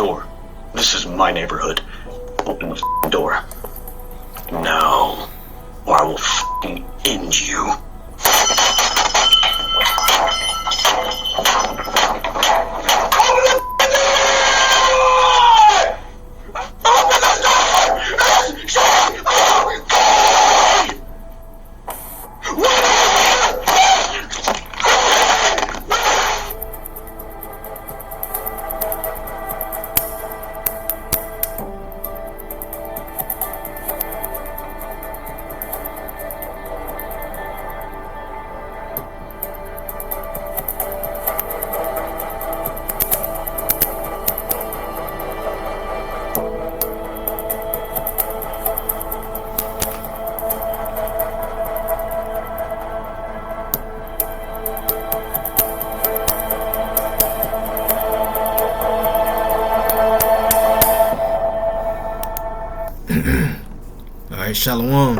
door. This is my neighborhood. Open the f***ing door. Now, or I will f***ing end you. Alright, Shalom.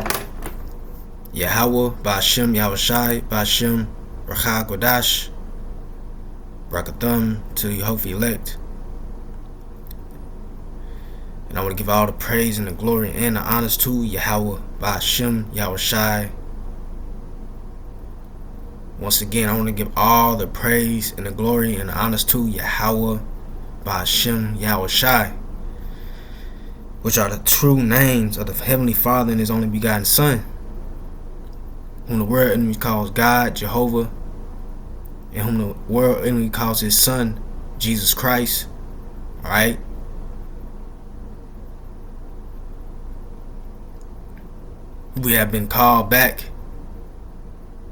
Yahweh, Ba'ashem, Yahushai, Ba'ashem, Rachah Kodash, Brakathum, to the hopefully elect. And I want to give all the praise and the glory and the honors to Yahweh, Ba'ashem, Yahushai. Once again, I want to give all the praise and the glory and the honors to Yahweh, Ba'ashem, Yahushai, which are the true names of the Heavenly Father and His only begotten Son, whom the world enemy calls God, Jehovah, and whom the world enemy calls His Son, Jesus Christ. Alright? We have been called back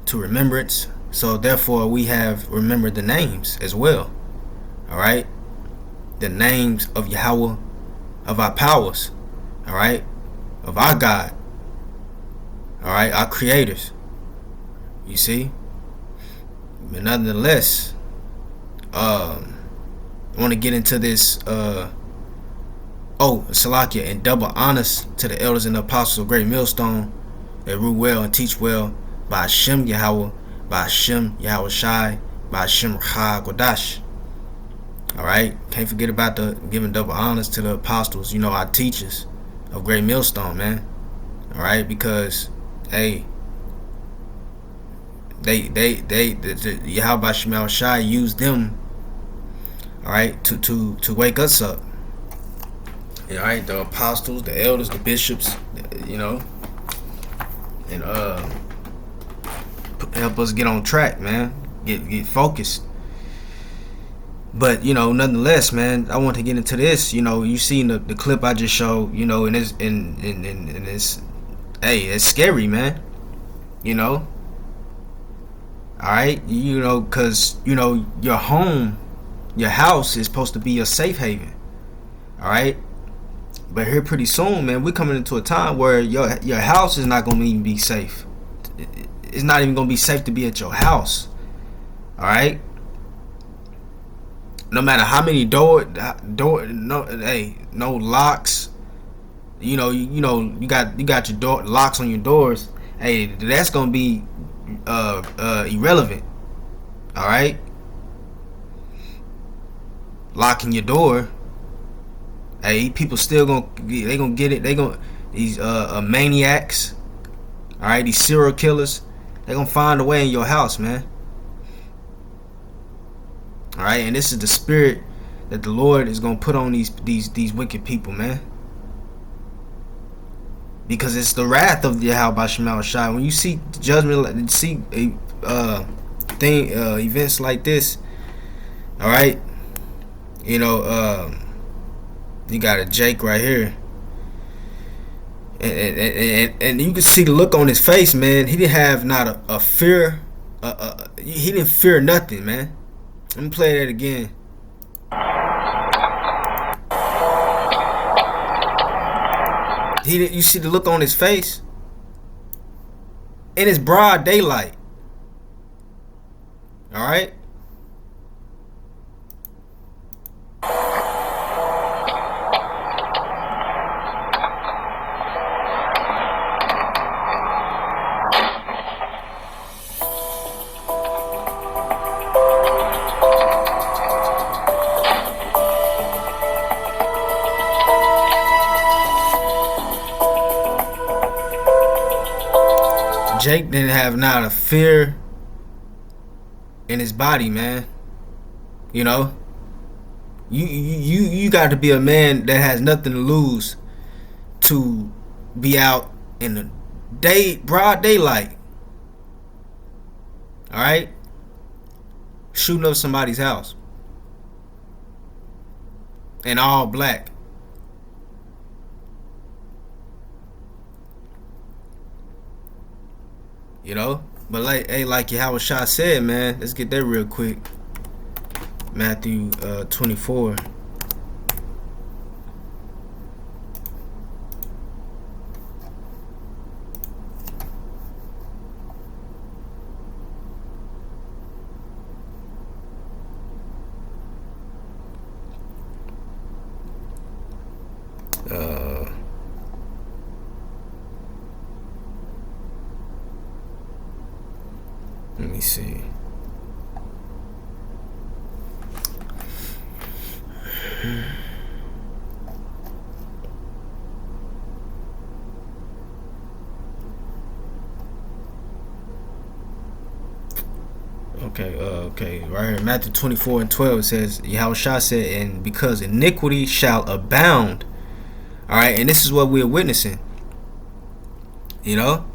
to remembrance, so therefore we have remembered the names as well. Alright? The names of Yahweh, of our powers, alright, of our God, alright, our creators, you see. But nonetheless, I want to get into this Salakia, and double honors to the elders and the apostles of Great Millstone that rule well and teach well by Hashem Yahweh, by Hashem Yahushai, by Hashem Rachah Kodash. Alright, can't forget about the giving double honors to the apostles, our teachers of Great Millstone, man. Alright, because hey, the Yahweh Shemel Shai used them, alright, to wake us up. Alright, the apostles, the elders, the bishops, and help us get on track, man. Get focused. But nonetheless, man, I want to get into this. You seen the clip I just showed. And it's hey, it's scary, man. All right, because your home, your house is supposed to be your safe haven. All right, but here pretty soon, man, we're coming into a time where your house is not gonna even be safe. It's not even gonna be safe to be at your house. All right. No matter how many no locks. You got your door locks on your doors. Hey, that's gonna be irrelevant. All right, locking your door. Hey, people still gonna get it. These maniacs. All right, these serial killers. They gonna find a way in your house, man. All right, and this is the spirit that the Lord is gonna put on these wicked people, man. Because it's the wrath of Yahweh Shemel Shai. When you see judgment, see events like this, all right, you got a Jake right here, and you can see the look on his face, man. He didn't have not a fear. He didn't fear nothing, man. Let me play that again. You see the look on his face? And it's broad daylight. Alright? Jake didn't have not a fear in his body, man. You know, you got to be a man that has nothing to lose to be out in the broad daylight. All right, shooting up somebody's house, and all black. You know, but like Yahweh Shah said, man, let's get that real quick. Matthew 24. Let me see. Okay, right here, Matthew 24:12, it says, Yahweh Shah said, and because iniquity shall abound. All right, and this is what we're witnessing. You know,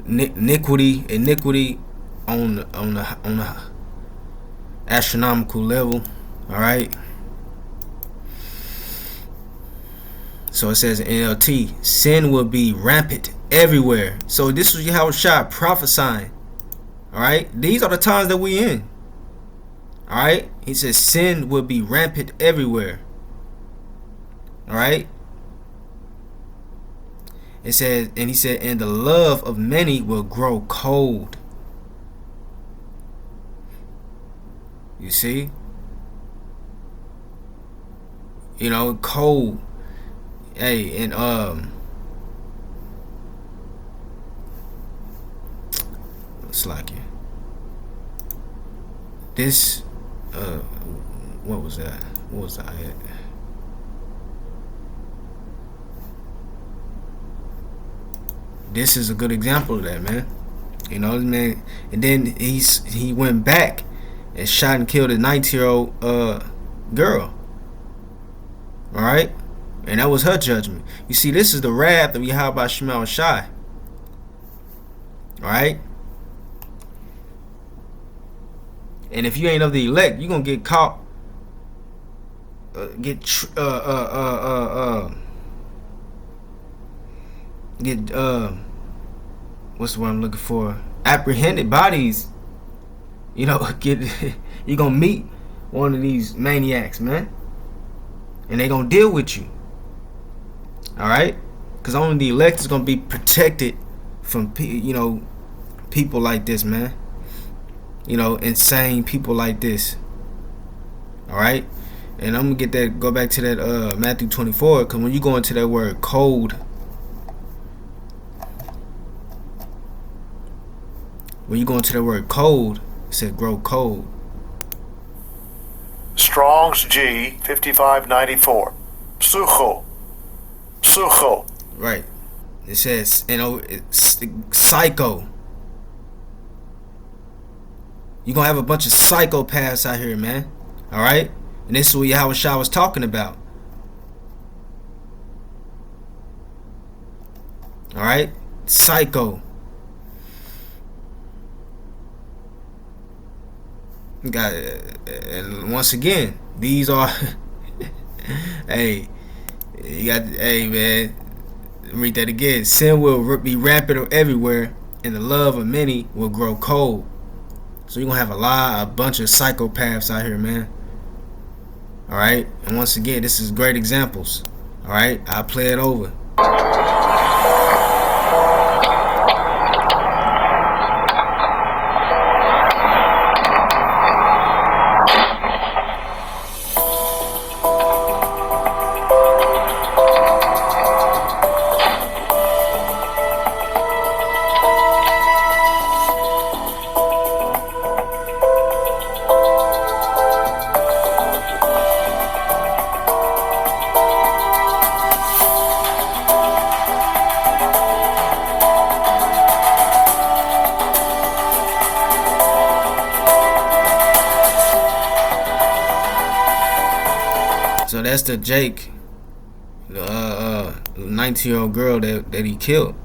iniquity on the astronomical level. All right. So it says in NLT, sin will be rampant everywhere. So this was Yahweh Shah prophesying. All right, these are the times that we in. All right, he says sin will be rampant everywhere. All right. It says, and he said, and the love of many will grow cold. You see? You know, cold. Hey, and it's like it. This what was that? What was that? This is a good example of that, man. You know, man. And then he went back and shot and killed a 19-year-old girl. All right, and that was her judgment. You see, this is the wrath of Yahweh Shemel Shai. All right, and if you ain't of the elect, you gonna get caught. What's the word I'm looking for? Apprehended bodies. You know, you gonna meet one of these maniacs, man, and they gonna deal with you. All right, because only the elect is gonna be protected from people like this, man. You know, insane people like this. All right, and I'm gonna go back to that Matthew 24, because when you go into that word cold, when you go into the word cold, it said grow cold. Strong's G 5594. Psucho. Right. It says, it's psycho. You're gonna have a bunch of psychopaths out here, man. All right, and this is what Yahweh Shah was talking about. All right, psycho. Got and once again, these are hey, you got, hey man, read that again. Sin will be rampant everywhere, and the love of many will grow cold. So you're gonna have a bunch of psychopaths out here, man. All right, and once again, this is great examples. All right, I'll play it over. So that's the Jake, 19-year-old girl that he killed.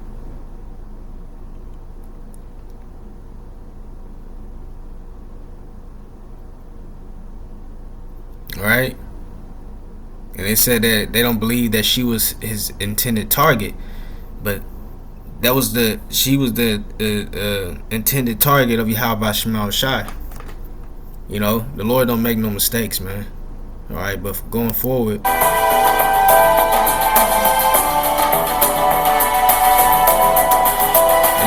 Right? And they said that they don't believe that she was his intended target, but she was the intended target of Yahweh Shemal Shai. You know, the Lord don't make no mistakes, man. All right, but going forward, and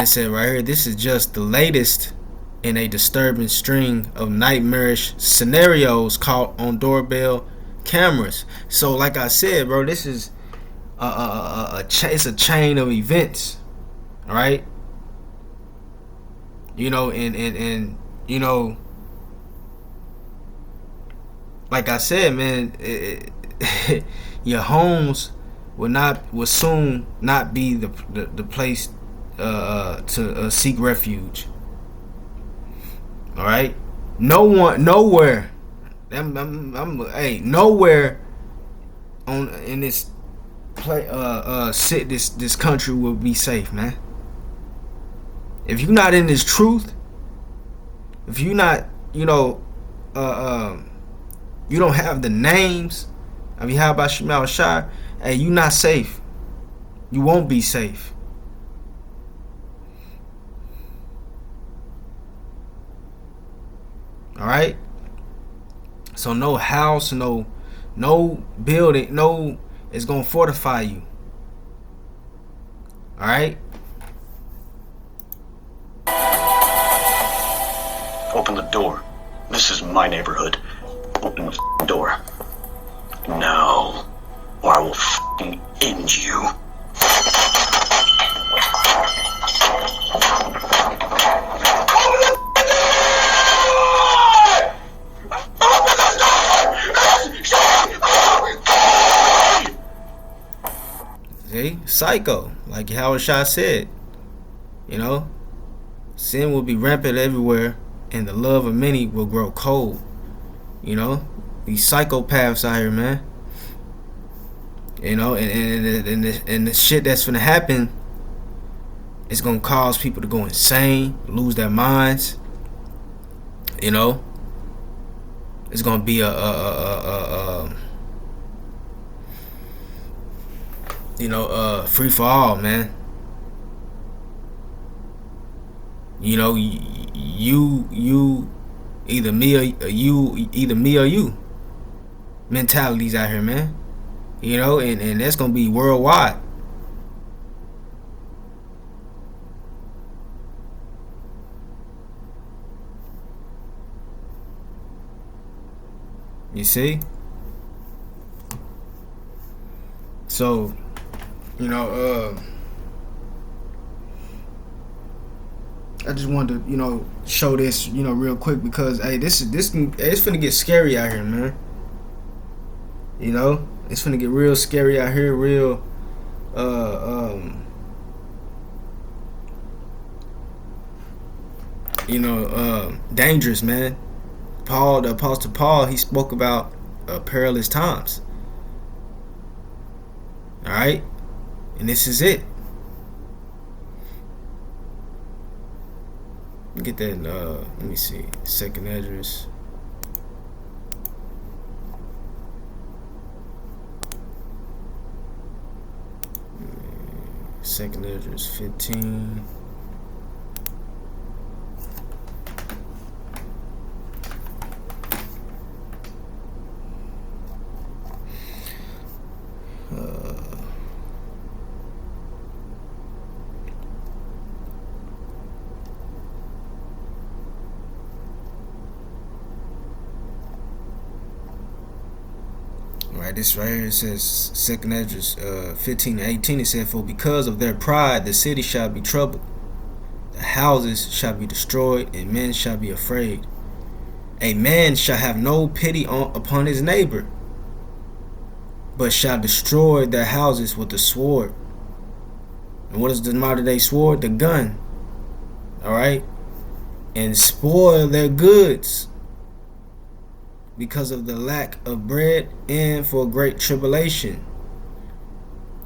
it said right here, this is just the latest in a disturbing string of nightmarish scenarios caught on doorbell cameras. So, like I said, bro, this is it's a chain of events. All right, you know, and you know, like I said, man, your homes will soon not be the place to seek refuge. All right, nowhere. Nowhere in this this country will be safe, man. If you're not in this truth, if you're not, you know, you don't have the names of Yahweh Shemal Shai, hey, you're not safe. You won't be safe. All right. So no house, no building, no is gonna fortify you. All right. Open the door. This is my neighborhood. Open the door. No, or I will end you. See? Psycho. Like Howard Shah said. You know? Sin will be rampant everywhere, and the love of many will grow cold. You know? These psychopaths out here, man. You know, and the shit that's gonna happen is gonna cause people to go insane, lose their minds. You know? It's gonna be free for all, man. You know, you either me or you mentalities out here, man. You know, and that's gonna be worldwide. You see? So, you know, I just wanted to, you know, show this, you know, real quick because hey, it's finna get scary out here, man. You know, it's finna get real scary out here, real dangerous, man. The Apostle Paul, he spoke about perilous times. All right, and this is it. Get that. Let me see. Second address. Second address 15. Right, this right here, it says second address 15 and 18. It said, for because of their pride the city shall be troubled, the houses shall be destroyed, and men shall be afraid. A man shall have no pity upon his neighbor, but shall destroy their houses with the sword. And what is the modern day sword? The gun. Alright? And spoil their goods because of the lack of bread, and for great tribulation.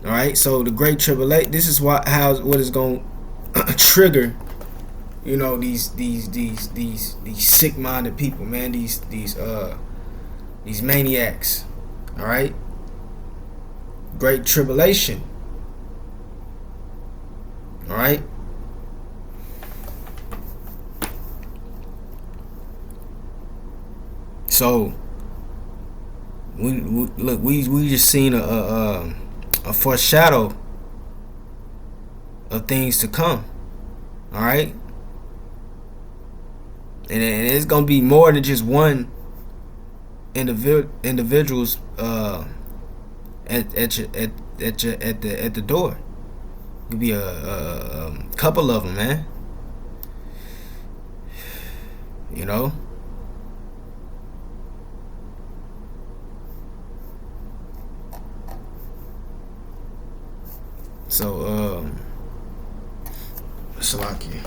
All right, so the great tribulation. This is what is going to trigger, these sick-minded people, man. These maniacs. All right, great tribulation. All right. So we just seen a foreshadow of things to come. All right, and it's gonna be more than just one individuals at the door. It could be a couple of them, man. So Salaki.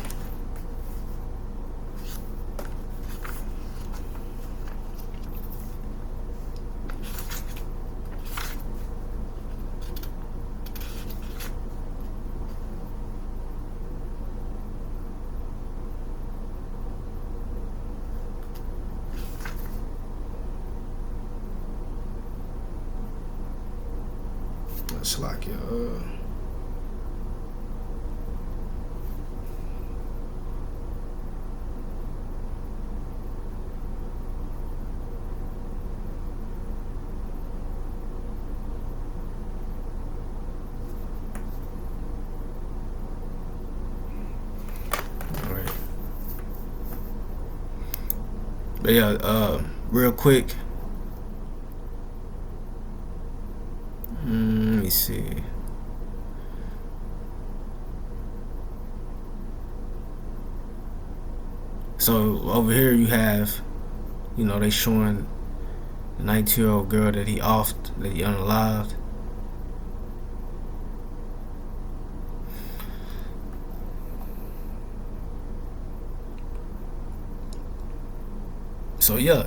Salaki. But yeah, real quick. Let me see. So over here you have, they showing the 19-year-old girl that he unalived. So yeah,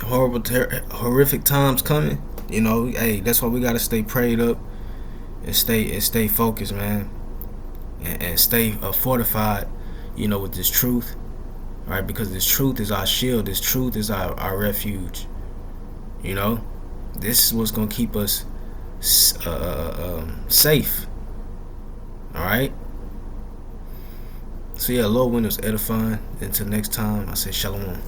horrific times coming. Hey, that's why we gotta stay prayed up and stay focused, man, and stay fortified, with this truth, all right? Because this truth is our shield. This truth is our refuge. This is what's gonna keep us safe. All right. So yeah, Lord, when it was edifying. Until next time, I say shalom.